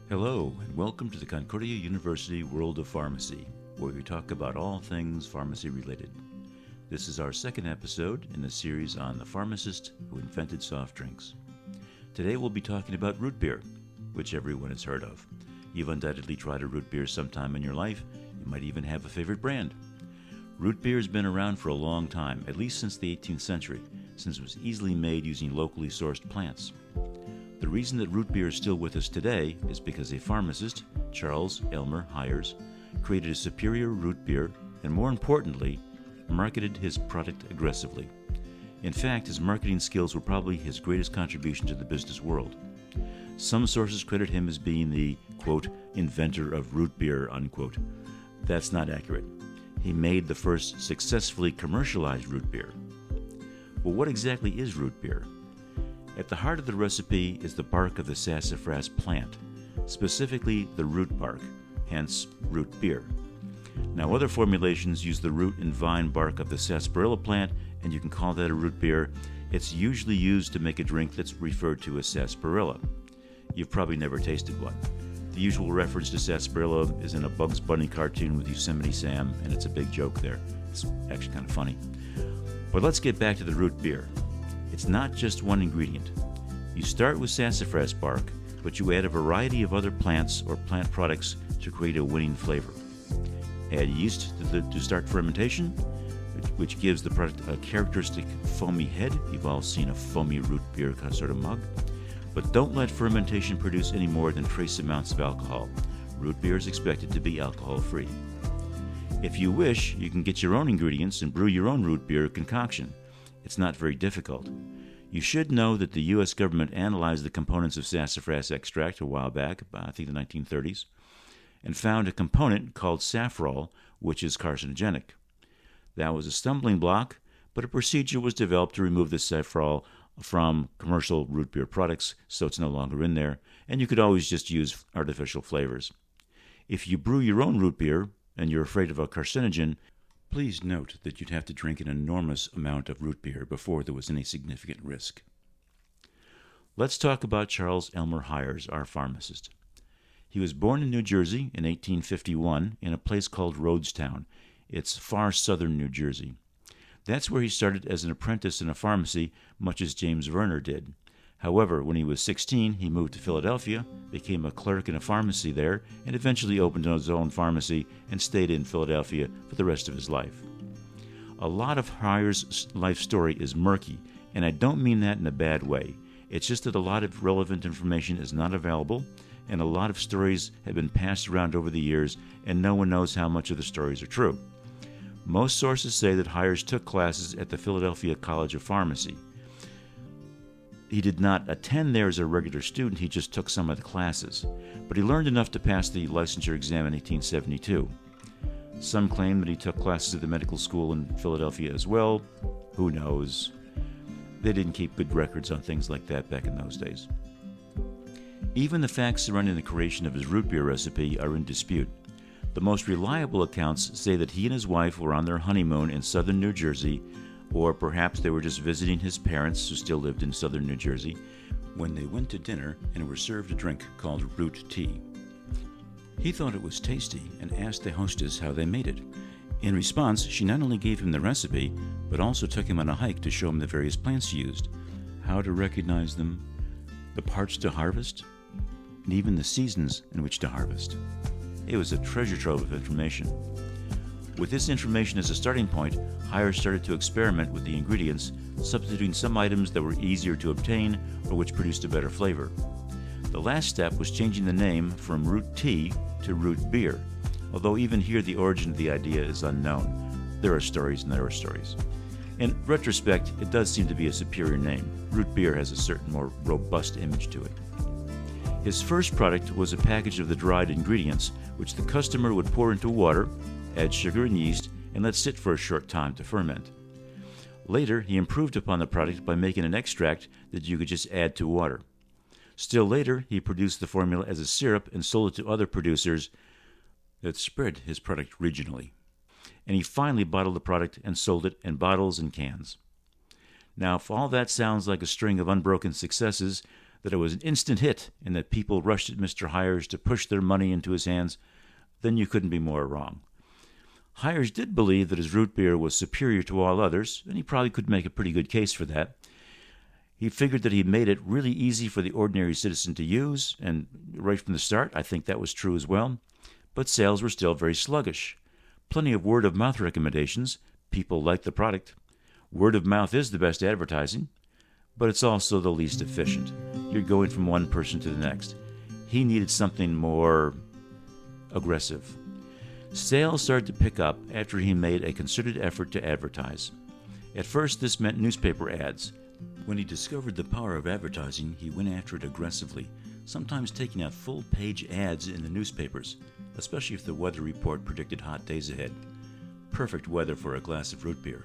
Hello, and welcome to the Concordia University World of Pharmacy, where we talk about all things pharmacy related. This is our second episode in the series on the pharmacist who invented soft drinks. Today we'll be talking about root beer, which everyone has heard of. You've undoubtedly tried a root beer sometime in your life. You might even have a favorite brand. Root beer has been around for a long time, at least since the 18th century, since it was easily made using locally sourced plants. The reason that root beer is still with us today is because a pharmacist, Charles Elmer Hires, created a superior root beer and, more importantly, marketed his product aggressively. In fact, his marketing skills were probably his greatest contribution to the business world. Some sources credit him as being the, quote, inventor of root beer, unquote. That's not accurate. He made the first successfully commercialized root beer. Well, what exactly is root beer? At the heart of the recipe is the bark of the sassafras plant, specifically the root bark, hence root beer. Now, other formulations use the root and vine bark of the sarsaparilla plant, and you can call that a root beer. It's usually used to make a drink that's referred to as sarsaparilla. You've probably never tasted one. The usual reference to sarsaparilla is in a Bugs Bunny cartoon with Yosemite Sam, and it's a big joke there. It's actually kind of funny. But let's get back to the root beer. It's not just one ingredient. You start with sassafras bark, but you add a variety of other plants or plant products to create a winning flavor. Add yeast to start fermentation, which gives the product a characteristic foamy head. You've all seen a foamy root beer sort of mug. But don't let fermentation produce any more than trace amounts of alcohol. Root beer is expected to be alcohol-free. If you wish, you can get your own ingredients and brew your own root beer concoction. It's not very difficult. You should know that the U.S. government analyzed the components of sassafras extract a while back, I think the 1930s, and found a component called safrole, which is carcinogenic. That was a stumbling block, but a procedure was developed to remove the safrole from commercial root beer products, so it's no longer in there, and you could always just use artificial flavors. If you brew your own root beer, and you're afraid of a carcinogen, please note that you'd have to drink an enormous amount of root beer before there was any significant risk. Let's talk about Charles Elmer Hires, our pharmacist. He was born in New Jersey in 1851 in a place called Rhodestown. It's far southern New Jersey. That's where he started as an apprentice in a pharmacy, much as James Verner did. However, when he was 16, he moved to Philadelphia, became a clerk in a pharmacy there, and eventually opened his own pharmacy and stayed in Philadelphia for the rest of his life. A lot of Hires' life story is murky, and I don't mean that in a bad way. It's just that a lot of relevant information is not available, and a lot of stories have been passed around over the years, and no one knows how much of the stories are true. Most sources say that Hires took classes at the Philadelphia College of Pharmacy. He did not attend there as a regular student, he just took some of the classes. But he learned enough to pass the licensure exam in 1872. Some claim that he took classes at the medical school in Philadelphia as well. Who knows? They didn't keep good records on things like that back in those days. Even the facts surrounding the creation of his root beer recipe are in dispute. The most reliable accounts say that he and his wife were on their honeymoon in southern New Jersey, or perhaps they were just visiting his parents, who still lived in southern New Jersey, when they went to dinner and were served a drink called root tea. He thought it was tasty and asked the hostess how they made it. In response, she not only gave him the recipe, but also took him on a hike to show him the various plants used, how to recognize them, the parts to harvest, and even the seasons in which to harvest. It was a treasure trove of information. With this information as a starting point, Hires started to experiment with the ingredients, substituting some items that were easier to obtain or which produced a better flavor. The last step was changing the name from root tea to root beer, although even here the origin of the idea is unknown. There are stories and there are stories. In retrospect, it does seem to be a superior name. Root beer has a certain more robust image to it. His first product was a package of the dried ingredients, which the customer would pour into water, add sugar and yeast, and let sit for a short time to ferment. Later, he improved upon the product by making an extract that you could just add to water. Still later, he produced the formula as a syrup and sold it to other producers that spread his product regionally. And he finally bottled the product and sold it in bottles and cans. Now, if all that sounds like a string of unbroken successes, that it was an instant hit and that people rushed at Mr. Hires to push their money into his hands, then you couldn't be more wrong. Hires did believe that his root beer was superior to all others, and he probably could make a pretty good case for that. He figured that he made it really easy for the ordinary citizen to use, and right from the start, I think that was true as well. But sales were still very sluggish. Plenty of word-of-mouth recommendations. People liked the product. Word of mouth is the best advertising, but it's also the least efficient. You're going from one person to the next. He needed something more aggressive. Sales started to pick up after he made a concerted effort to advertise. At first, this meant newspaper ads. When he discovered the power of advertising, he went after it aggressively, sometimes taking out full-page ads in the newspapers, especially if the weather report predicted hot days ahead. Perfect weather for a glass of root beer.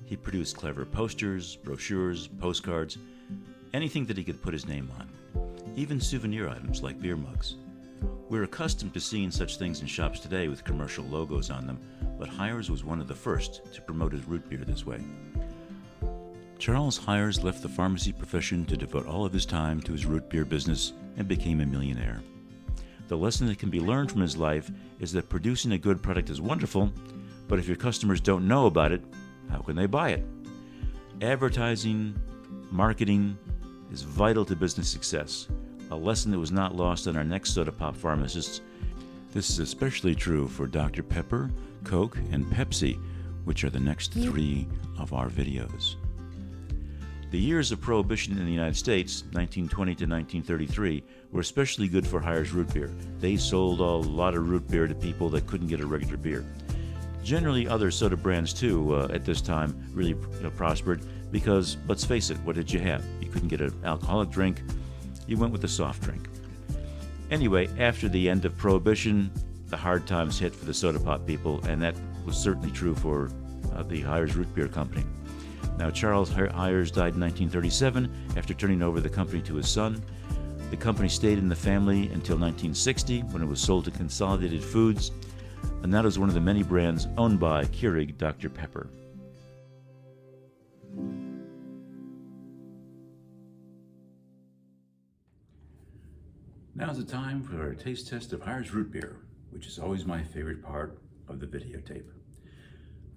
He produced clever posters, brochures, postcards, anything that he could put his name on, even souvenir items like beer mugs. We're accustomed to seeing such things in shops today with commercial logos on them, but Hires was one of the first to promote his root beer this way. Charles Hires left the pharmacy profession to devote all of his time to his root beer business and became a millionaire. The lesson that can be learned from his life is that producing a good product is wonderful, but if your customers don't know about it, how can they buy it? Advertising, marketing is vital to business success, a lesson that was not lost on our next soda pop pharmacists. This is especially true for Dr. Pepper, Coke, and Pepsi, which are the next three of our videos. The years of Prohibition in the United States, 1920 to 1933, were especially good for Hires root beer. They sold a lot of root beer to people that couldn't get a regular beer. Generally, other soda brands, too, at this time really prospered because, let's face it, what did you have? You couldn't get an alcoholic drink. You went with a soft drink. Anyway, after the end of Prohibition, the hard times hit for the soda pop people, and that was certainly true for the Hires Root Beer Company. Now, Charles Hires died in 1937 after turning over the company to his son. The company stayed in the family until 1960 when it was sold to Consolidated Foods, and that is one of the many brands owned by Keurig Dr. Pepper. Now's the time for a taste test of Hires Root Beer, which is always my favorite part of the videotape.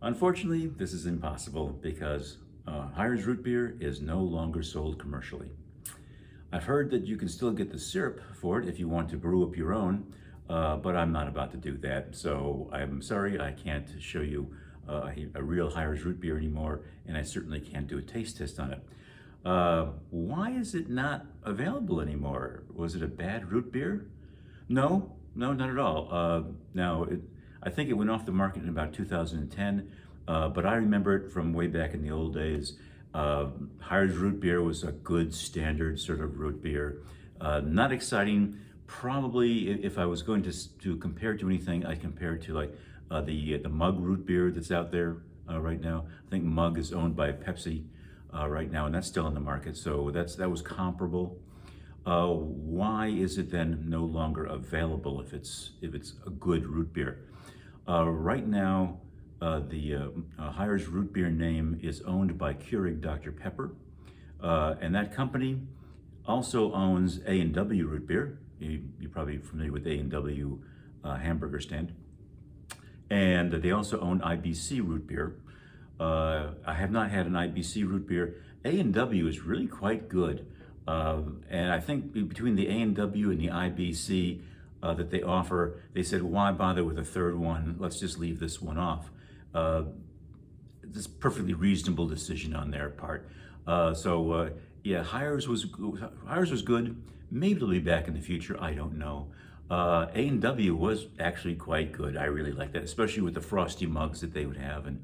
Unfortunately, this is impossible because Hires Root Beer is no longer sold commercially. I've heard that you can still get the syrup for it if you want to brew up your own, but I'm not about to do that. So I'm sorry, I can't show you a real Hires Root Beer anymore, and I certainly can't do a taste test on it. Why is it not available anymore? Was it a bad root beer? No, not at all. I think it went off the market in about 2010, but I remember it from way back in the old days. Hires Root Beer was a good standard sort of root beer. Not exciting. Probably, if I was going to compare it to anything, I'd compare it to like the Mug root beer that's out there right now. I think Mug is owned by Pepsi right now, and that's still in the market. So that was comparable. Why is it then no longer available if it's a good root beer? Right now, the Hires Root Beer name is owned by Keurig Dr. Pepper, and that company also owns A&W Root Beer. You're probably familiar with A&W hamburger stand. And they also own IBC Root Beer. I have not had an IBC Root Beer. A&W is really quite good. And I think between the A&W and the IBC that they offer, they said, why bother with a third one? Let's just leave this one off. It's a perfectly reasonable decision on their part. Yeah, Hires was good. Maybe it'll be back in the future. I don't know. A&W was actually quite good. I really like that, especially with the frosty mugs that they would have. And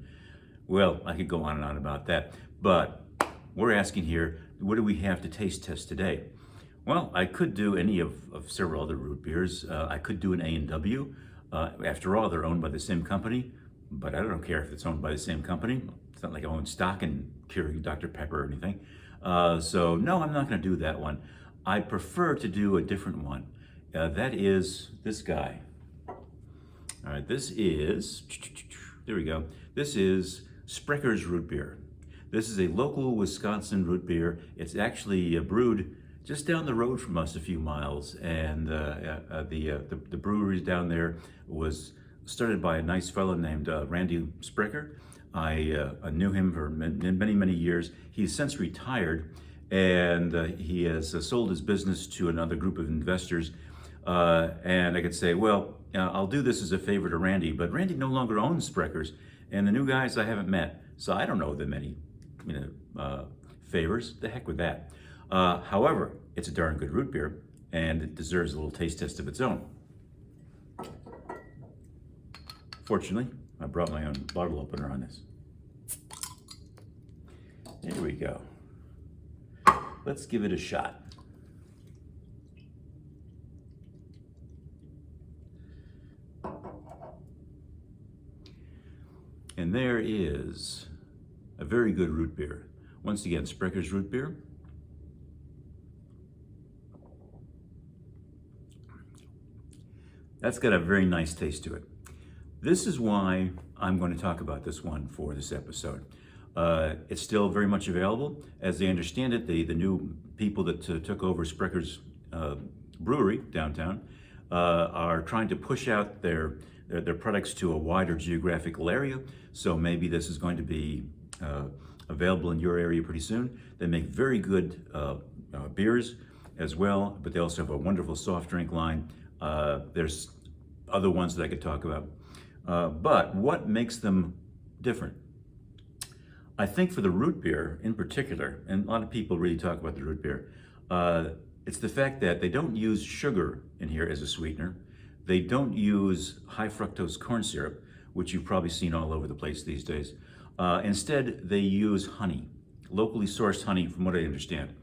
well, I could go on and on about that. But we're asking here, what do we have to taste test today? Well, I could do any of several other root beers. I could do an A&W. After all, they're owned by the same company. But I don't care if it's owned by the same company. It's not like I own stock in Keurig Dr. Pepper or anything. So no, I'm not going to do that one. I prefer to do a different one. That is this guy. All right, this is, there we go. This is Sprecker's Root Beer. This is a local Wisconsin root beer. It's actually brewed just down the road from us a few miles, and the brewery down there was started by a nice fellow named Randy Sprecher. I knew him for many years. He's since retired, and he has sold his business to another group of investors. And I could say, well, I'll do this as a favor to Randy, but Randy no longer owns Sprecher's, and the new guys I haven't met, so I don't know them any, favors. The heck with that. However, it's a darn good root beer, and it deserves a little taste test of its own. Fortunately, I brought my own bottle opener on this. There we go. Let's give it a shot. And there is a very good root beer. Once again, Sprecher's root beer. That's got a very nice taste to it. This is why I'm going to talk about this one for this episode. It's still very much available. As they understand it, the new people that took over Sprecher's brewery downtown are trying to push out their products to a wider geographical area. So maybe this is going to be available in your area pretty soon. They make very good beers as well, but they also have a wonderful soft drink line. There's other ones that I could talk about. But what makes them different? I think for the root beer in particular, and a lot of people really talk about the root beer, it's the fact that they don't use sugar in here as a sweetener. They don't use high fructose corn syrup, which you've probably seen all over the place these days. Instead, they use honey, locally sourced honey, from what I understand.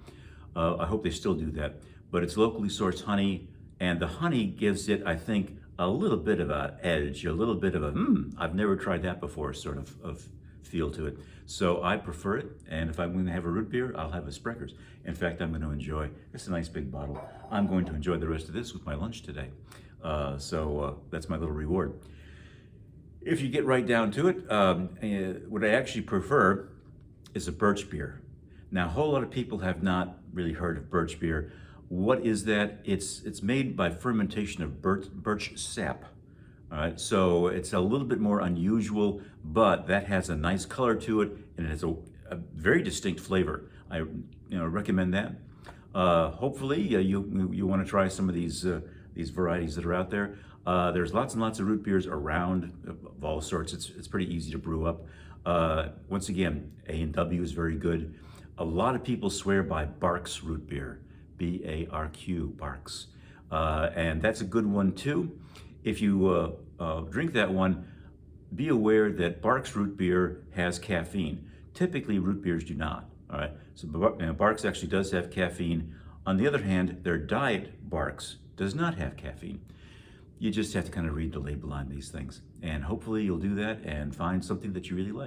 I hope they still do that, but it's locally sourced honey, and the honey gives it, I think, a little bit of an edge, a little bit of a, I've never tried that before sort of feel to it. So I prefer it, and if I'm going to have a root beer, I'll have a Sprecher's. In fact, I'm going to enjoy, it's a nice big bottle. I'm going to enjoy the rest of this with my lunch today. So that's my little reward. If you get right down to it, what I actually prefer is a birch beer. Now, a whole lot of people have not really heard of birch beer. What is that? It's made by fermentation of birch sap. All right, so it's a little bit more unusual, but that has a nice color to it, and it has a very distinct flavor. I recommend that. Hopefully, you want to try some of these varieties that are out there. There's lots and lots of root beers around of all sorts. It's pretty easy to brew up. Once again, A&W is very good. A lot of people swear by Barq's root beer, B-A-R-Q, Barq's, and that's a good one too. If you drink that one, be aware that Barq's root beer has caffeine. Typically, root beers do not. All right, so Barq's actually does have caffeine. On the other hand, their diet Barq's does not have caffeine. You just have to kind of read the label on these things, and hopefully you'll do that and find something that you really like.